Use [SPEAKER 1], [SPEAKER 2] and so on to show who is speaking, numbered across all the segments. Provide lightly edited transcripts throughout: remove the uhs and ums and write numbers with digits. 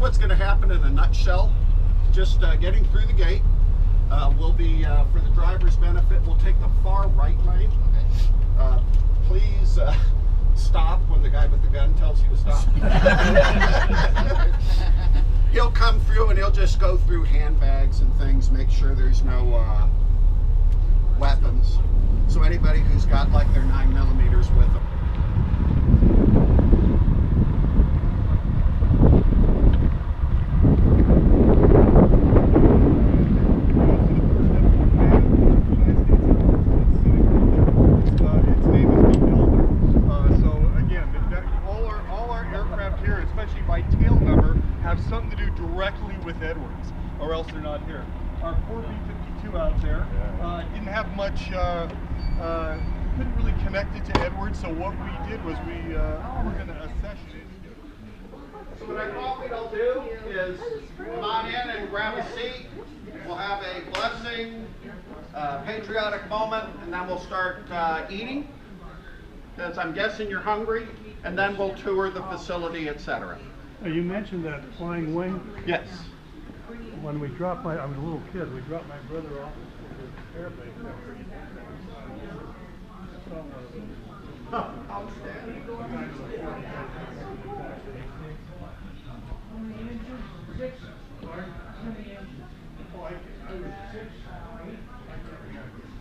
[SPEAKER 1] what's going to happen in a nutshell. Just getting through the gate will be, for the driver's benefit, we'll take the far right lane. Please stop when the guy with the gun tells you to stop. He'll come through and he'll just go through handbags and things, make sure there's no weapons. So anybody who's got like their 9mm with them.
[SPEAKER 2] Something to do directly with Edwards, or else they're not here. Our poor B-52 out there didn't have much, couldn't really connect it to Edwards, so what we did was we're going to accession it.
[SPEAKER 1] So what I thought we'll do is come on in and grab a seat. We'll have a blessing, patriotic moment, and then we'll start eating, because I'm guessing you're hungry, and then we'll tour the facility, etc.
[SPEAKER 3] You mentioned that flying wing.
[SPEAKER 1] Yes.
[SPEAKER 3] When we dropped I was a little kid, we dropped my brother off at the airbase.
[SPEAKER 1] Outstanding.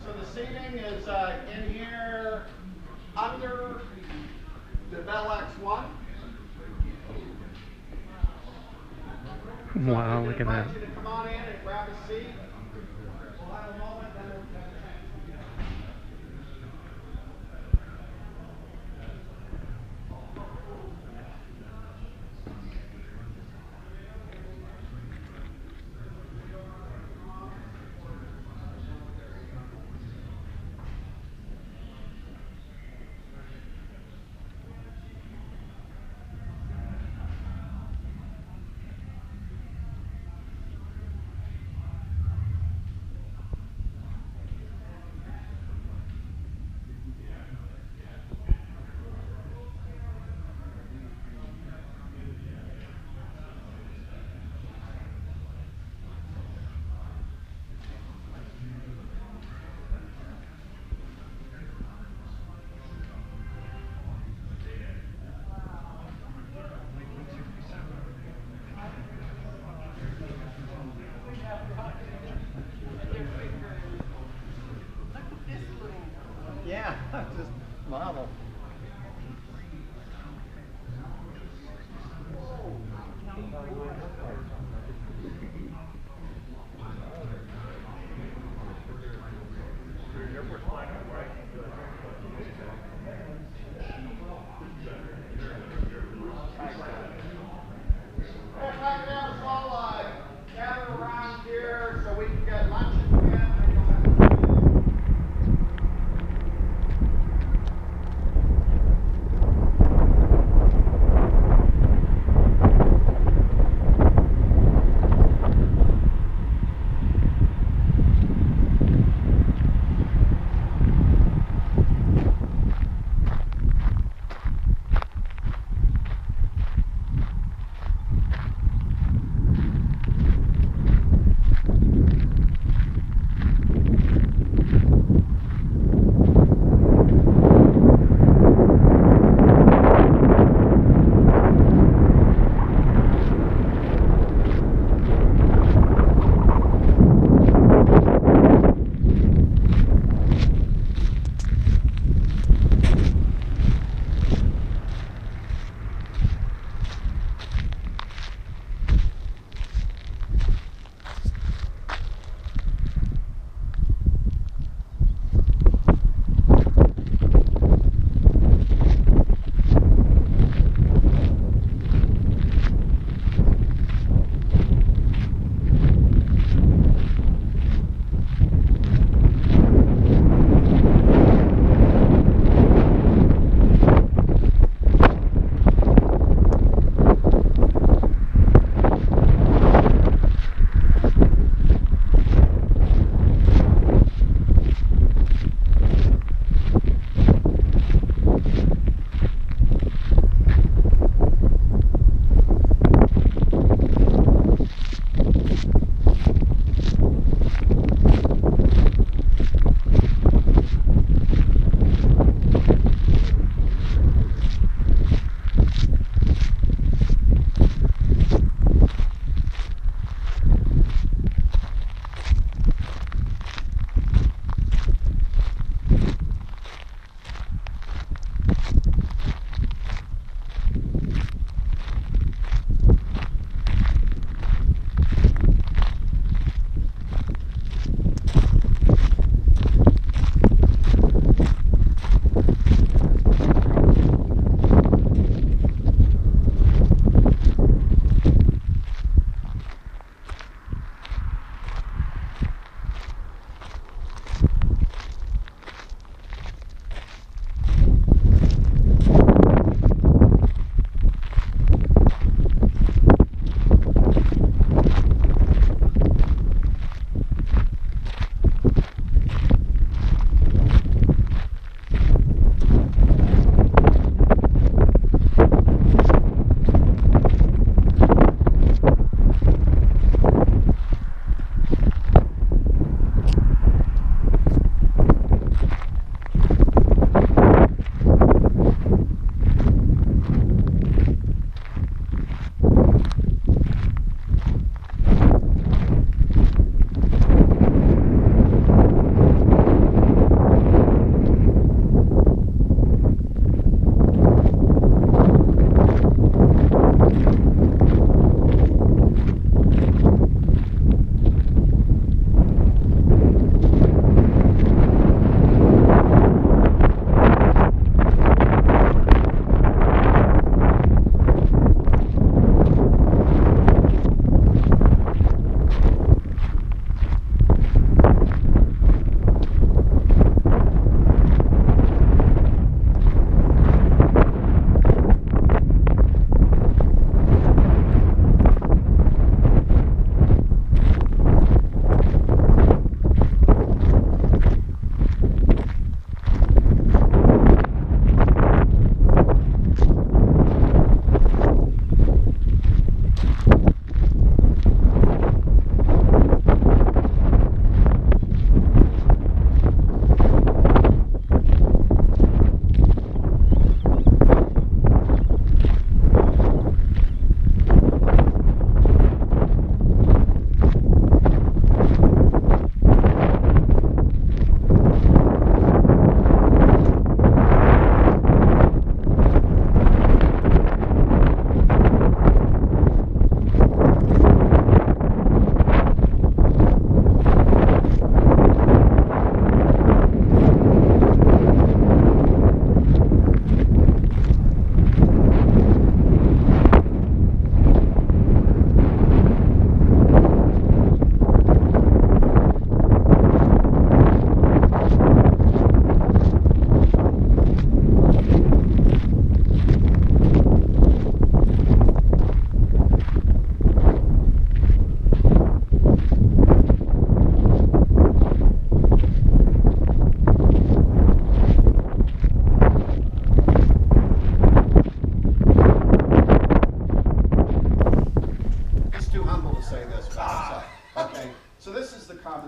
[SPEAKER 1] So the seating is in here under the Bell X1.
[SPEAKER 4] Wow, look at that.
[SPEAKER 1] I invite you to come on in and grab a seat. We'll have a moment, then we'll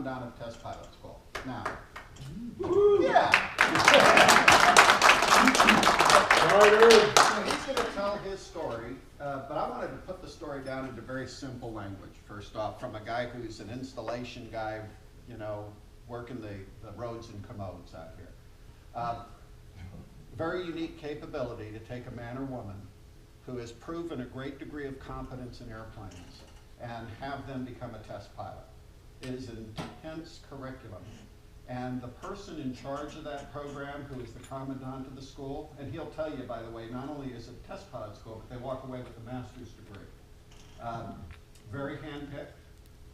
[SPEAKER 1] Commandant of Test Pilot School. Now, yeah. So he's going to tell his story, but I wanted to put the story down into very simple language, first off, from a guy who's an installation guy, you know, working the roads and commodes out here. Very unique capability to take a man or woman who has proven a great degree of competence in airplanes and have them become a test pilot. It is an intense curriculum. And the person in charge of that program, who is the commandant of the school, and he'll tell you, by the way, not only is it a test pilot school, but they walk away with a master's degree. Very handpicked,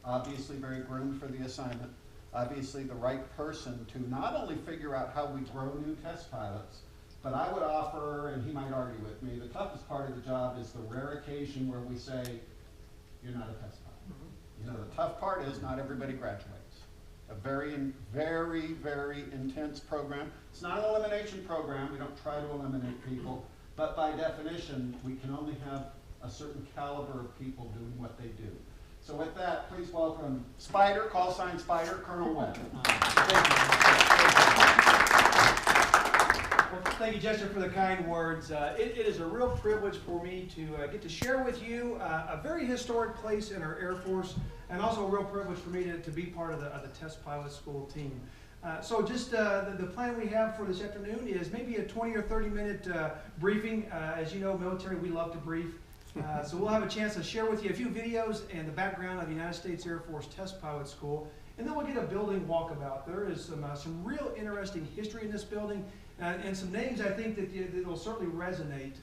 [SPEAKER 1] obviously very groomed for the assignment, obviously the right person to not only figure out how we grow new test pilots, but I would offer, and he might argue with me, the toughest part of the job is the rare occasion where we say, you're not a test pilot. You know, the tough part is not everybody graduates. A very, very, very intense program. It's not an elimination program. We don't try to eliminate people. But by definition, we can only have a certain caliber of people doing what they do. So with that, please welcome Spider, call sign Spider, Colonel Webb.
[SPEAKER 4] Well, thank you, Jester, for the kind words. It is a real privilege for me to get to share with you a very historic place in our Air Force, and also a real privilege for me to be part of the Test Pilot School team. So just the plan we have for this afternoon is maybe a 20 or 30-minute briefing. As you know, military, we love to brief. So we'll have a chance to share with you a few videos and the background of the United States Air Force Test Pilot School. And then we'll get a building walkabout. There is some real interesting history in this building, and some names I think that will certainly resonate.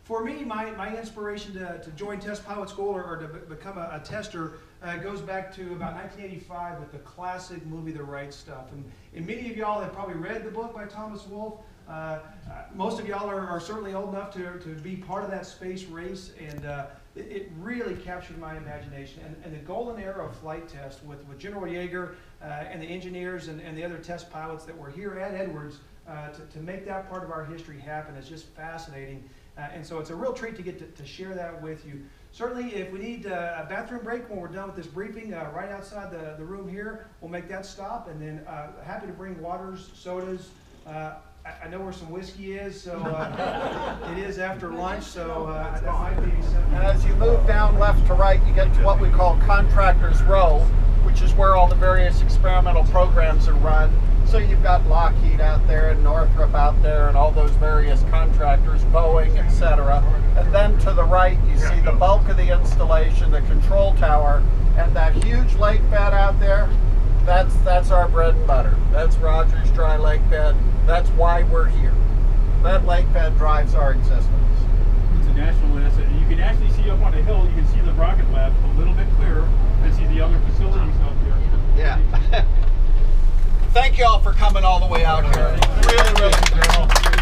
[SPEAKER 4] For me, my inspiration to join Test Pilot School or to become a tester goes back to about 1985 with the classic movie The Right Stuff. And many of y'all have probably read the book by Thomas Wolfe. Most of y'all are certainly old enough to be part of that space race, and it really captured my imagination. And the golden era of flight test with General Yeager and the engineers and the other test pilots that were here at Edwards to make that part of our history happen is just fascinating. And so it's a real treat to get to share that with you. Certainly, if we need a bathroom break when we're done with this briefing, right outside the room here, we'll make that stop, and then happy to bring waters, sodas. I know where some whiskey is, so it is after lunch, so that might be acceptable.
[SPEAKER 1] And as you move down left to right, you get to what we call Contractors Row, which is where all the various experimental programs are run. So you've got Lockheed out there and Northrop out there and all those various contractors, Boeing, etc. And then to the right, you see the bulk of the installation, the control tower, and that huge lake bed out there. That's our bread and butter. That's Rogers Dry Lake Bed. That's why we're here. That lake bed drives our existence.
[SPEAKER 5] It's a national asset. And you can actually see up on a hill, you can see the rocket lab a little bit clearer and see the other facilities out there.
[SPEAKER 1] Yeah. Thank you all for coming all the way out here. Really, really.